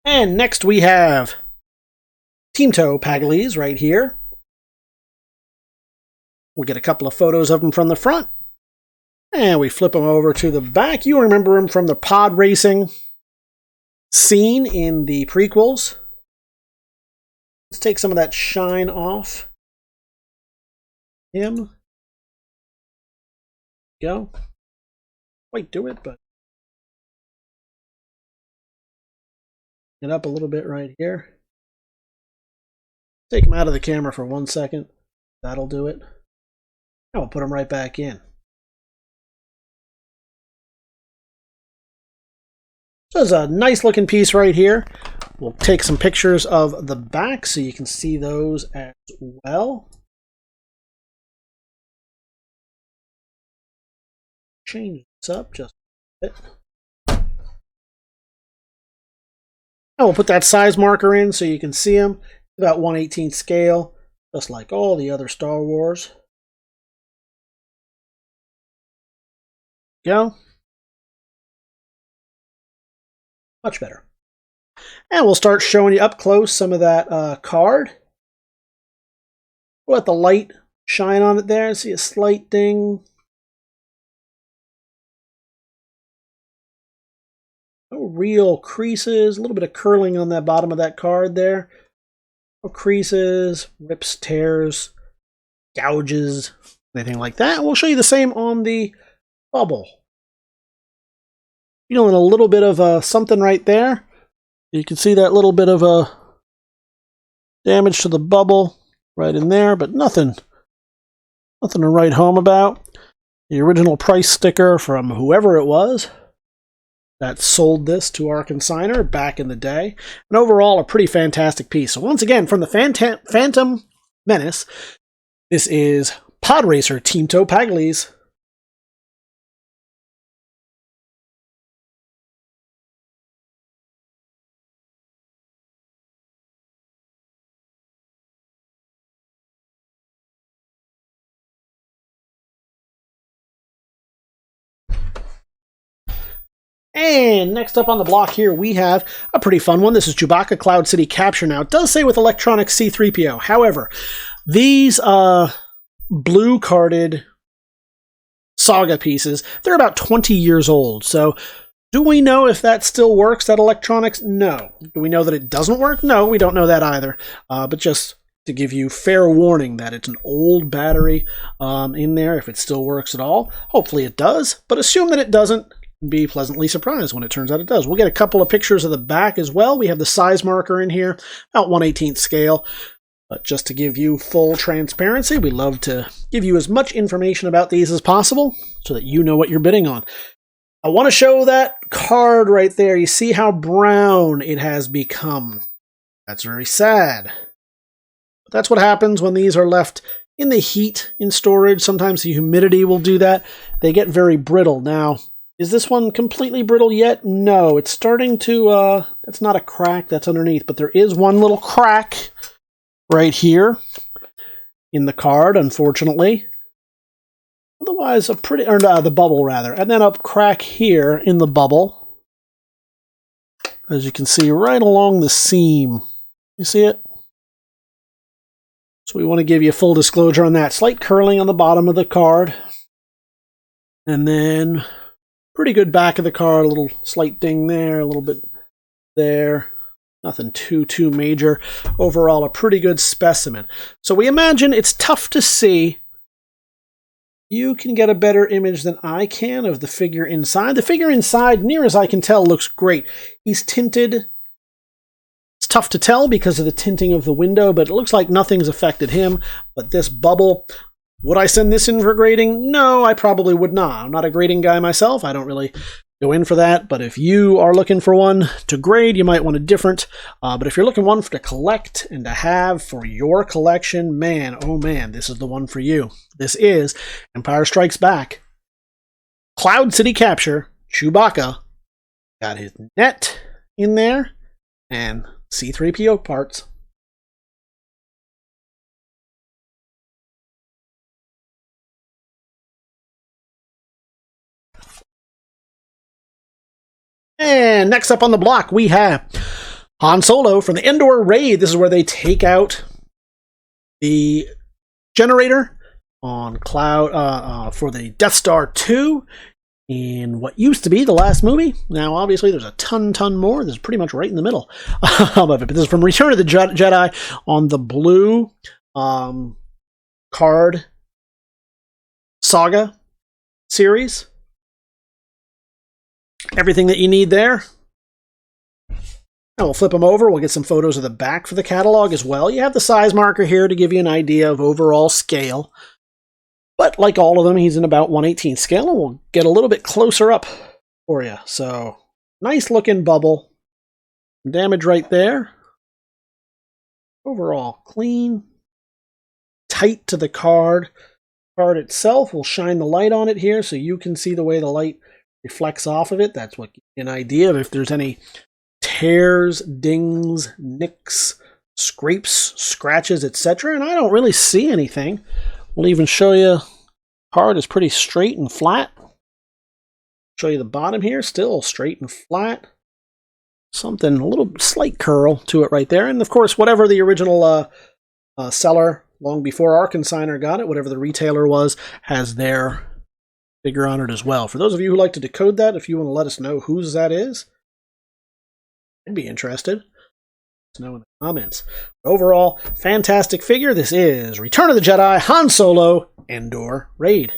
And next we have TheBigToyAuction.com right here. We'll get a couple of photos of him from the front. And we flip him over to the back. You remember him from the pod racing scene in the prequels. Let's take some of that shine off him. Go. Quite do it, but get up a little bit right here. Take him out of the camera for 1 second. That'll do it. And we'll put him right back in. So it's a nice looking piece right here. We'll take some pictures of the back so you can see those as well. Change this up just a bit. And we'll put that size marker in so you can see them. About 1/18 scale, just like all the other Star Wars. Go. Much better. And we'll start showing you up close some of that card. We'll let the light shine on it there. See a slight ding. No real creases. A little bit of curling on that bottom of that card there. No creases, rips, tears, gouges, anything like that. We'll show you the same on the bubble. Feeling a little bit of something right there. You can see that little bit of damage to the bubble right in there, but nothing to write home about. The original price sticker from whoever it was that sold this to our consignor back in the day. And overall, a pretty fantastic piece. So once again, from the Phantom Menace, this is Pod Racer TheBigToyAuction.com. And next up on the block here, we have a pretty fun one. This is Chewbacca Cloud City Capture. Now, it does say with electronic C-3PO. However, these blue-carded Saga pieces, they're about 20 years old. So, do we know if that still works, that electronics? No. Do we know that it doesn't work? No, we don't know that either. But just to give you fair warning that it's an old battery in there, if it still works at all. Hopefully it does, but assume that it doesn't. Be pleasantly surprised when it turns out it does. We'll get a couple of pictures of the back as well. We have the size marker in here, about 1/18 scale. But just to give you full transparency, we love to give you as much information about these as possible so that you know what you're bidding on. I want to show that card right there. You see how brown it has become. That's very sad. But that's what happens when these are left in the heat in storage. Sometimes the humidity will do that. They get very brittle. Now, is this one completely brittle yet? No, it's starting to, that's not a crack, that's underneath, but there is one little crack right here in the card, unfortunately. Otherwise, a pretty, or the bubble rather, and then a crack here in the bubble. As you can see, right along the seam. You see it? So we want to give you full disclosure on that. Slight curling on the bottom of the card. And then pretty good back of the card, a little slight ding there, a little bit there. Nothing too major. Overall, a pretty good specimen. So we imagine it's tough to see. You can get a better image than I can of the figure inside. The figure inside, near as I can tell, looks great. He's tinted. It's tough to tell because of the tinting of the window, but it looks like nothing's affected him. But this bubble, would I send this in for grading? No, I probably would not. I'm not a grading guy myself. I don't really go in for that. But if you are looking for one to grade, you might want a different. But if you're looking one to collect and to have for your collection, man, oh man, this is the one for you. This is Empire Strikes Back. Cloud City Capture, Chewbacca. Got his net in there and C-3PO parts. And next up on the block, we have Han Solo from the Endor Raid. This is where they take out the generator on Cloud for the Death Star 2 in what used to be the last movie. Now, obviously, there's a ton more. This is pretty much right in the middle of it. But this is from Return of the Jedi on the blue card Saga series. Everything that you need there. And we'll flip them over. We'll get some photos of the back for the catalog as well. You have the size marker here to give you an idea of overall scale. But like all of them, he's in about 1/18 scale, and we'll get a little bit closer up for you. So, nice looking bubble. Damage right there. Overall clean. Tight to the card. Card itself, we'll shine the light on it here so you can see the way the light reflects off of it. That's what gives you an idea of if there's any tears, dings, nicks, scrapes, scratches, etc. And I don't really see anything. We'll even show you card is pretty straight and flat. Show you the bottom here, still straight and flat. Something, a little slight curl to it right there. And of course, whatever the original seller, long before our consignor got it, whatever the retailer was, has their figure on it as well. For those of you who like to decode that, if you want to let us know whose that is, I'd be interested. Let us know in the comments. Overall, fantastic figure. This is Return of the Jedi Han Solo Endor Raid.